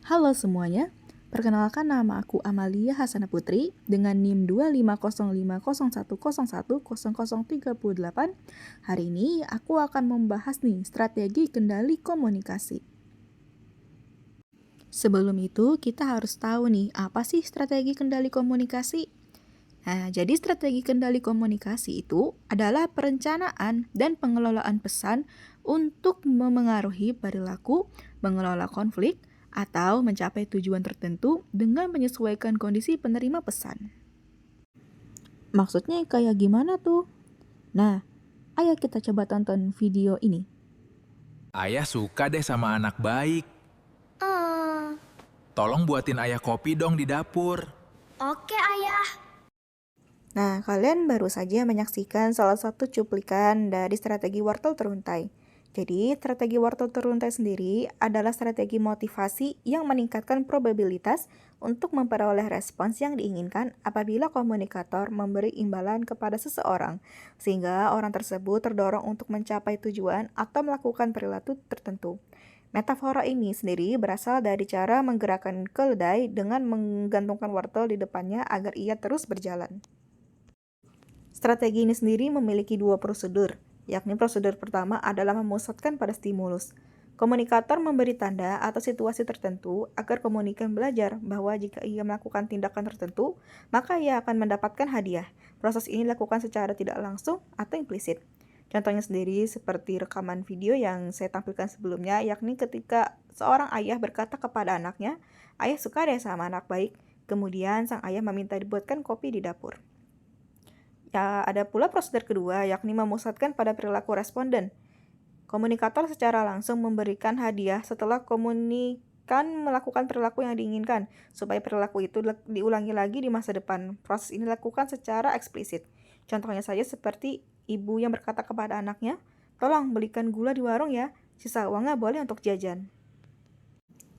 Halo semuanya, perkenalkan nama aku Amalia Hasana Putri dengan NIM 2505010101038. Hari ini aku akan membahas strategi kendali komunikasi. Sebelum itu, kita harus tahu apa sih strategi kendali komunikasi? Nah, jadi strategi kendali komunikasi itu adalah perencanaan dan pengelolaan pesan untuk memengaruhi perilaku, mengelola konflik, atau mencapai tujuan tertentu dengan menyesuaikan kondisi penerima pesan. Maksudnya kayak gimana tuh? Nah, ayo kita coba tonton video ini. Ayah suka deh sama anak baik. Hmm, Tolong buatin ayah kopi dong di dapur. oke ayah. Nah, kalian baru saja menyaksikan salah satu cuplikan dari strategi wortel teruntai. Jadi, strategi wortel teruntai sendiri adalah strategi motivasi yang meningkatkan probabilitas untuk memperoleh respons yang diinginkan apabila komunikator memberi imbalan kepada seseorang, sehingga orang tersebut terdorong untuk mencapai tujuan atau melakukan perilaku tertentu. Metafora ini sendiri berasal dari cara menggerakkan keledai dengan menggantungkan wortel di depannya agar ia terus berjalan. Strategi ini sendiri memiliki dua prosedur, yakni prosedur pertama adalah memusatkan pada stimulus. Komunikator memberi tanda atau situasi tertentu agar komunikan belajar bahwa jika ia melakukan tindakan tertentu, maka ia akan mendapatkan hadiah. Proses ini dilakukan secara tidak langsung atau implisit. Contohnya sendiri seperti rekaman video yang saya tampilkan sebelumnya, yakni ketika seorang ayah berkata kepada anaknya, "Ayah suka deh sama anak baik." Kemudian sang ayah meminta dibuatkan kopi di dapur. Ya, ada pula prosedur kedua, yakni memusatkan pada perilaku responden. Komunikator secara langsung memberikan hadiah setelah komunikan melakukan perilaku yang diinginkan, supaya perilaku itu diulangi lagi di masa depan. Proses ini dilakukan secara eksplisit. Contohnya saja seperti ibu yang berkata kepada anaknya, "Tolong belikan gula di warung ya, sisa uangnya boleh untuk jajan."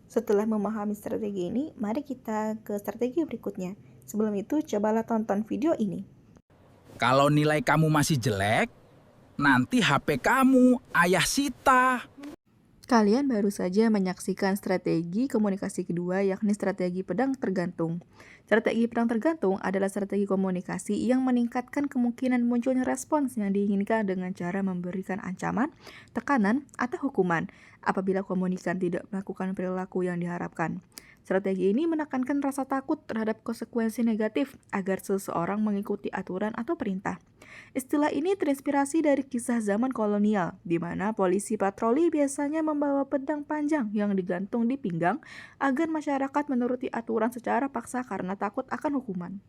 Setelah memahami strategi ini, mari kita ke strategi berikutnya. Sebelum itu, cobalah tonton video ini. Kalau nilai kamu masih jelek, nanti HP kamu ayah sita. Kalian baru saja menyaksikan strategi komunikasi kedua, yakni strategi pedang tergantung. Strategi pedang tergantung adalah strategi komunikasi yang meningkatkan kemungkinan munculnya respons yang diinginkan dengan cara memberikan ancaman, tekanan, atau hukuman apabila komunikan tidak melakukan perilaku yang diharapkan. Strategi ini menekankan rasa takut terhadap konsekuensi negatif agar seseorang mengikuti aturan atau perintah. Istilah ini terinspirasi dari kisah zaman kolonial, di mana polisi patroli biasanya membawa pedang panjang yang digantung di pinggang agar masyarakat menuruti aturan secara paksa karena takut akan hukuman.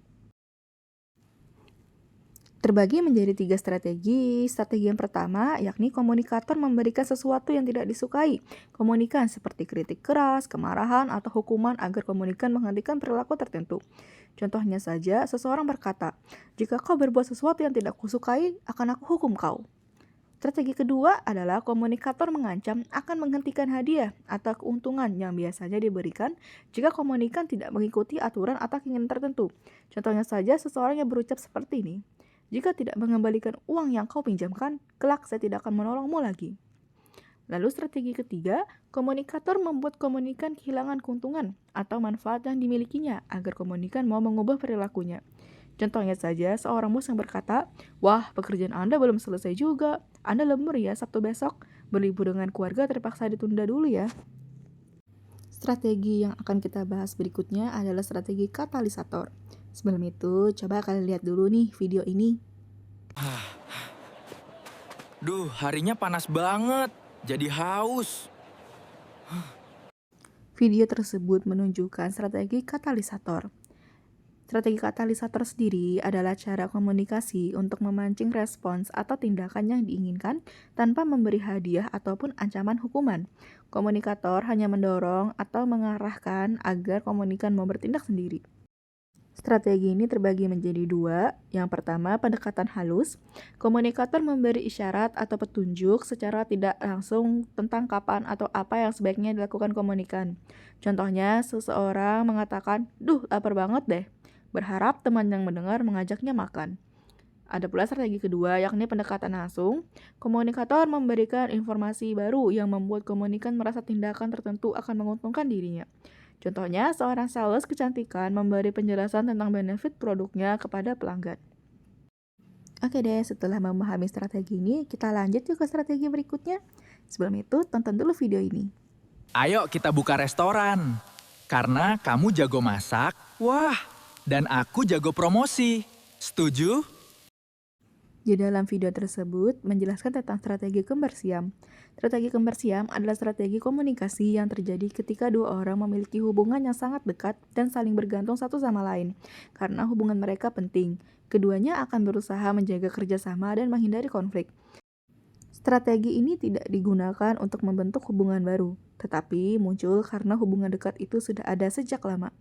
Terbagi menjadi 3 strategi. Strategi yang pertama, yakni komunikator memberikan sesuatu yang tidak disukai. Komunikan seperti kritik keras, kemarahan, atau hukuman agar komunikan menghentikan perilaku tertentu. Contohnya saja, seseorang berkata, "Jika kau berbuat sesuatu yang tidak kusukai, akan aku hukum kau." Strategi kedua adalah komunikator mengancam akan menghentikan hadiah atau keuntungan yang biasanya diberikan jika komunikan tidak mengikuti aturan atau keinginan tertentu. Contohnya saja, seseorang yang berucap seperti ini, "Jika tidak mengembalikan uang yang kau pinjamkan, kelak saya tidak akan menolongmu lagi." Lalu strategi ketiga, komunikator membuat komunikan kehilangan keuntungan atau manfaat yang dimilikinya agar komunikan mau mengubah perilakunya. Contohnya saja, seorang bos yang berkata, "Wah, pekerjaan Anda belum selesai juga. Anda lembur ya Sabtu besok. Berlibur dengan keluarga terpaksa ditunda dulu ya." Strategi yang akan kita bahas berikutnya adalah strategi katalisator. Sebelum itu, coba kalian lihat dulu video ini. Duh, harinya panas banget. Jadi haus. Video tersebut menunjukkan strategi katalisator. Strategi katalisator sendiri adalah cara komunikasi untuk memancing respons atau tindakan yang diinginkan tanpa memberi hadiah ataupun ancaman hukuman. Komunikator hanya mendorong atau mengarahkan agar komunikan mau bertindak sendiri. Strategi ini terbagi menjadi dua. Yang pertama, pendekatan halus. Komunikator memberi isyarat atau petunjuk secara tidak langsung tentang kapan atau apa yang sebaiknya dilakukan komunikan. Contohnya, seseorang mengatakan, "Duh, lapar banget deh." Berharap teman yang mendengar mengajaknya makan. Ada pula strategi kedua, yakni pendekatan langsung. Komunikator memberikan informasi baru yang membuat komunikan merasa tindakan tertentu akan menguntungkan dirinya. Contohnya, seorang sales kecantikan memberi penjelasan tentang benefit produknya kepada pelanggan. Oke deh, setelah memahami strategi ini, kita lanjut yuk ke strategi berikutnya. Sebelum itu, tonton dulu video ini. Ayo kita buka restoran. Karena kamu jago masak, wah, dan aku jago promosi. Setuju? Di dalam video tersebut menjelaskan tentang strategi kembar siam. Strategi kembar siam adalah strategi komunikasi yang terjadi ketika dua orang memiliki hubungan yang sangat dekat dan saling bergantung satu sama lain. Karena hubungan mereka penting, keduanya akan berusaha menjaga kerjasama dan menghindari konflik. Strategi ini tidak digunakan untuk membentuk hubungan baru, tetapi muncul karena hubungan dekat itu sudah ada sejak lama.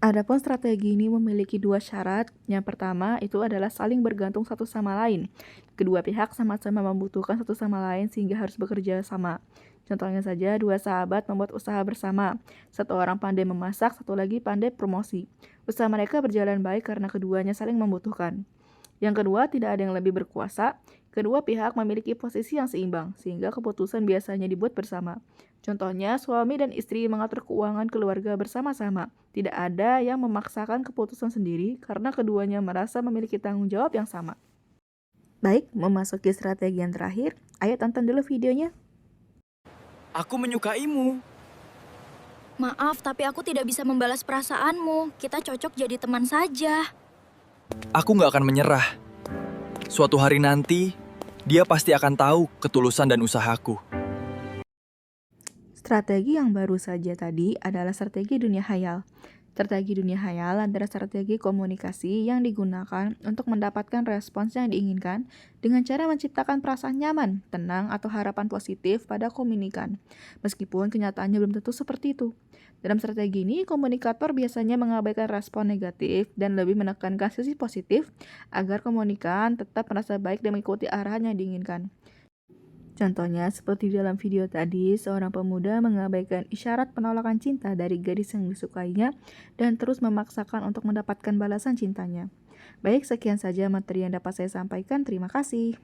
Adapun strategi ini memiliki dua syarat. Yang pertama itu adalah saling bergantung satu sama lain. Kedua pihak sama-sama membutuhkan satu sama lain sehingga harus bekerja sama. Contohnya saja, dua sahabat membuat usaha bersama. Satu orang pandai memasak, satu lagi pandai promosi. Usaha mereka berjalan baik karena keduanya saling membutuhkan. Yang kedua, tidak ada yang lebih berkuasa. Kedua pihak memiliki posisi yang seimbang, sehingga keputusan biasanya dibuat bersama. Contohnya, suami dan istri mengatur keuangan keluarga bersama-sama. Tidak ada yang memaksakan keputusan sendiri karena keduanya merasa memiliki tanggung jawab yang sama. Baik, memasuki strategi yang terakhir, ayo tonton dulu videonya. Aku menyukaimu. Maaf, tapi aku tidak bisa membalas perasaanmu. Kita cocok jadi teman saja. Aku nggak akan menyerah. Suatu hari nanti, dia pasti akan tahu ketulusan dan usahaku. Strategi yang baru saja tadi adalah strategi dunia hayal. Strategi dunia hayal adalah strategi komunikasi yang digunakan untuk mendapatkan respons yang diinginkan dengan cara menciptakan perasaan nyaman, tenang, atau harapan positif pada komunikan. Meskipun kenyataannya belum tentu seperti itu. Dalam strategi ini, komunikator biasanya mengabaikan respon negatif dan lebih menekankan sisi positif agar komunikan tetap merasa baik dan mengikuti arahan yang diinginkan. Contohnya, seperti dalam video tadi, seorang pemuda mengabaikan isyarat penolakan cinta dari gadis yang disukainya dan terus memaksakan untuk mendapatkan balasan cintanya. Baik, sekian saja materi yang dapat saya sampaikan. Terima kasih.